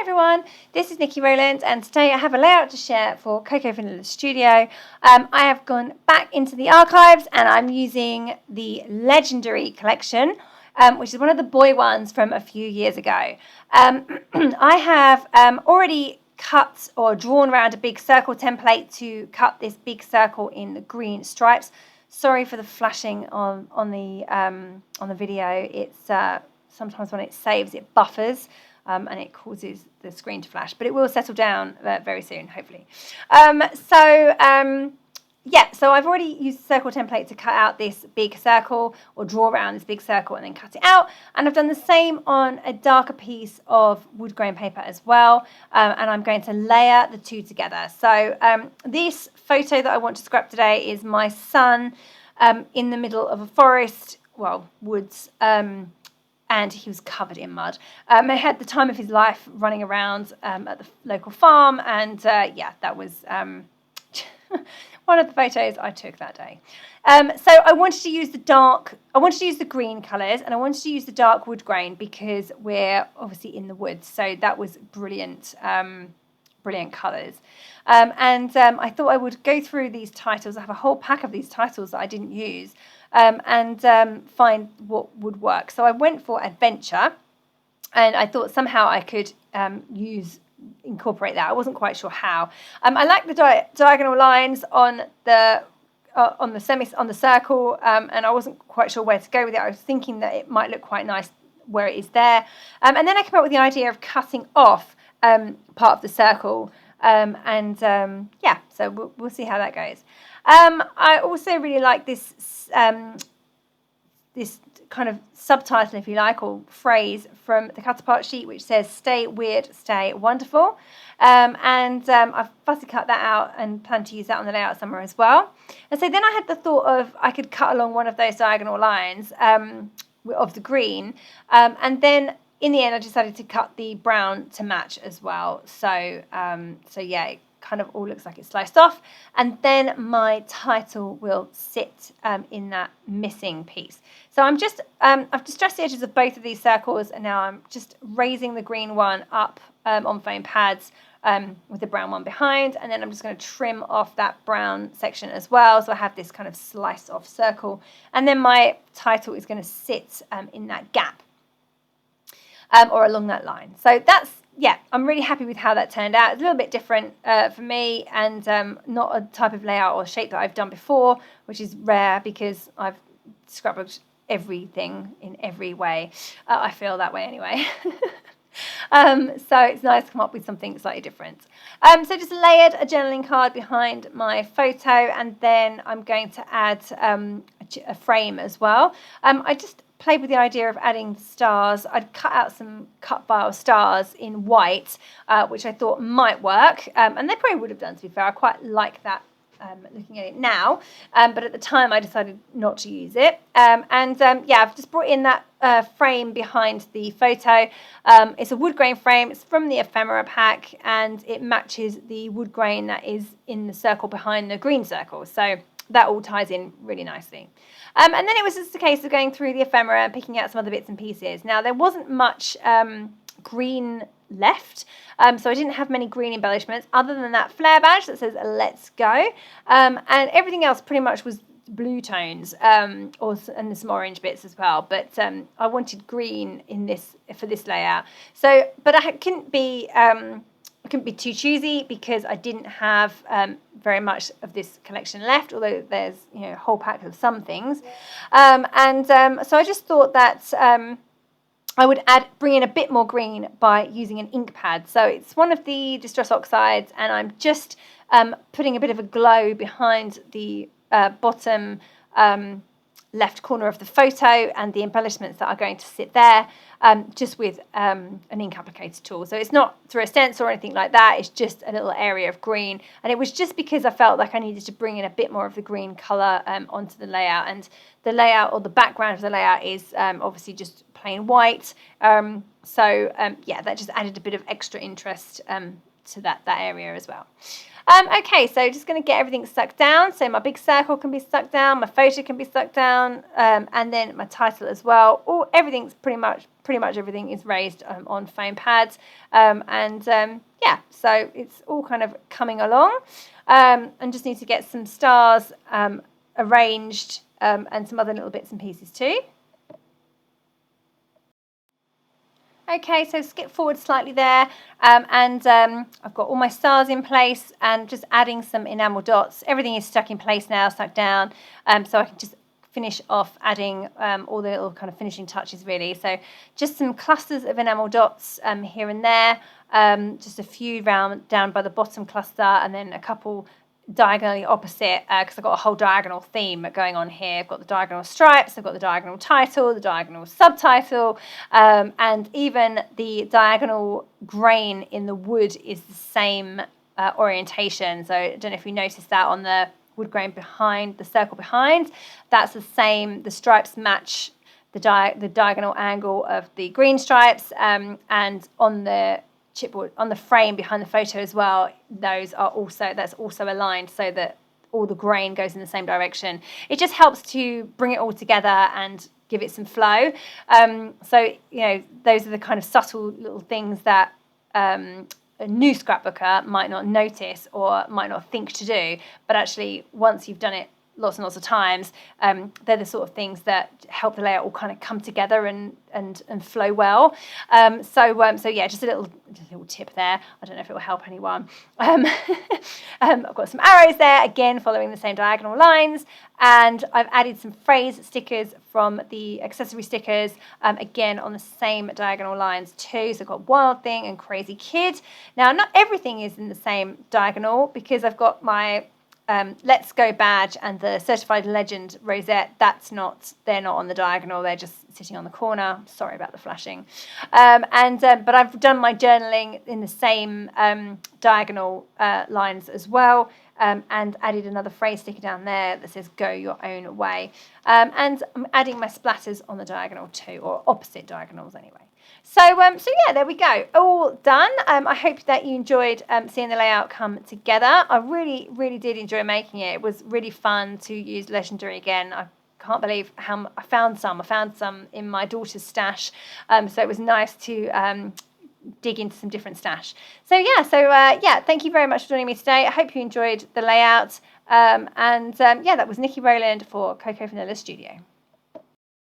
everyone, this is Nikki Rowland and today I have a layout to share for Cocoa Vanilla Studio. I have gone back into the archives and I'm using the Legendary collection, which is one of the boy ones from a few years ago. I have already cut or drawn around a big circle template to cut this big circle in the green stripes. Sorry for the flashing on the video. It's sometimes when it saves it buffers. And it causes the screen to flash, but it will settle down very soon, hopefully. So I've already used the circle template to cut out this big circle or draw around this big circle and then cut it out. And I've done the same on a darker piece of wood grain paper as well. And I'm going to layer the two together. So this photo that I want to scrap today is my son in the middle of a forest, well, woods, and he was covered in mud. He had the time of his life running around at the local farm, and that was one of the photos I took that day. So I wanted to use the green colours, and I wanted to use the dark wood grain because we're obviously in the woods, so that was brilliant, brilliant colours. I thought I would go through these titles. I have a whole pack of these titles that I didn't use. Find what would work. So I went for adventure, and I thought somehow I could incorporate that. I wasn't quite sure how. I like the diagonal lines on the circle, and I wasn't quite sure where to go with it. I was thinking that it might look quite nice where it is there, and then I came up with the idea of cutting off part of the circle. So we'll see how that goes. I also really like this this kind of subtitle, if you like, or phrase from the cut apart sheet, which says "Stay weird, stay wonderful." I've fussy cut that out and plan to use that on the layout somewhere as well. And so then I had the thought of I could cut along one of those diagonal lines of the green, and then in the end I decided to cut the brown to match as well. It kind of all looks like it's sliced off, and then my title will sit in that missing piece. So I've distressed the edges of both of these circles, and now I'm just raising the green one up on foam pads with the brown one behind, and then I'm just going to trim off that brown section as well, so I have this kind of sliced off circle, and then my title is going to sit in that gap or along that line. So I'm really happy with how that turned out. It's a little bit different for me, and not a type of layout or shape that I've done before, which is rare because I've scrapbooked everything in every way. I feel that way anyway. So it's nice to come up with something slightly different. So just layered a journaling card behind my photo, and then I'm going to add a frame as well. I just played with the idea of adding stars. I'd cut out some cut file stars in white, which I thought might work, and they probably would have done, to be fair. I quite like that looking at it now, but at the time I decided not to use it. I've just brought in that frame behind the photo. It's a wood grain frame. It's from the ephemera pack, and it matches the wood grain that is in the circle behind the green circle. So that all ties in really nicely. And then it was just a case of going through the ephemera and picking out some other bits and pieces. Now, there wasn't much green left, so I didn't have many green embellishments other than that flare badge that says "Let's go," and everything else pretty much was blue tones, and some orange bits as well. But I wanted green for this layout. So, but I couldn't be too choosy because I didn't have very much of this collection left, although there's a whole pack of some things. So I just thought that I would bring in a bit more green by using an ink pad. So it's one of the Distress Oxides, and I'm just putting a bit of a glow behind the bottom left corner of the photo and the embellishments that are going to sit there, just with an ink applicator tool. So it's not through a stencil or anything like that. It's just a little area of green, and it was just because I felt like I needed to bring in a bit more of the green colour onto the layout. And the layout, or the background of the layout, is obviously just plain white. That just added a bit of extra interest to that area as well. Okay, so just going to get everything stuck down. So my big circle can be stuck down, my photo can be stuck down, and then my title as well. Everything's pretty much everything is raised on foam pads, yeah, so it's all kind of coming along. And just need to get some stars arranged and some other little bits and pieces too. Okay, so skip forward slightly there, and I've got all my stars in place and just adding some enamel dots. Everything is stuck in place now, stuck down, so I can just finish off adding all the little kind of finishing touches really. So just some clusters of enamel dots here and there, just a few down by the bottom cluster, and then a couple diagonally opposite, because I've got a whole diagonal theme going on here. I've got the diagonal stripes, I've got the diagonal title, the diagonal subtitle, and even the diagonal grain in the wood is the same orientation. So I don't know if you noticed that on the wood grain behind, the circle behind, that's the same. The stripes match the diagonal angle of the green stripes, and on the chipboard, on the frame behind the photo as well, that's also aligned so that all the grain goes in the same direction. It just helps to bring it all together and give it some flow. So, you know, those are the kind of subtle little things that a new scrapbooker might not notice or might not think to do, but actually once you've done it lots and lots of times, they're the sort of things that help the layout all kind of come together and flow well. So yeah, just a little tip there. I don't know if it will help anyone. I've got some arrows there, again following the same diagonal lines, and I've added some phrase stickers from the Accessory Stickers, again on the same diagonal lines too. So I've got Wild Thing and Crazy Kid. Now, not everything is in the same diagonal, because I've got my Let's Go badge and the Certified Legend rosette. They're not on the diagonal, they're just sitting on the corner. Sorry about the flashing. But I've done my journaling in the same diagonal lines as well, and added another phrase sticker down there that says Go Your Own Way. And I'm adding my splatters on the diagonal too, or opposite diagonals anyway. So yeah, there we go, all done. I hope that you enjoyed seeing the layout come together. I really, really did enjoy making it. It was really fun to use Legendary again. I can't believe how I found some in my daughter's stash. So it was nice to dig into some different stash. So yeah, thank you very much for joining me today. I hope you enjoyed the layout. Yeah, that was Niki Rowland for Cocoa Vanilla Studio.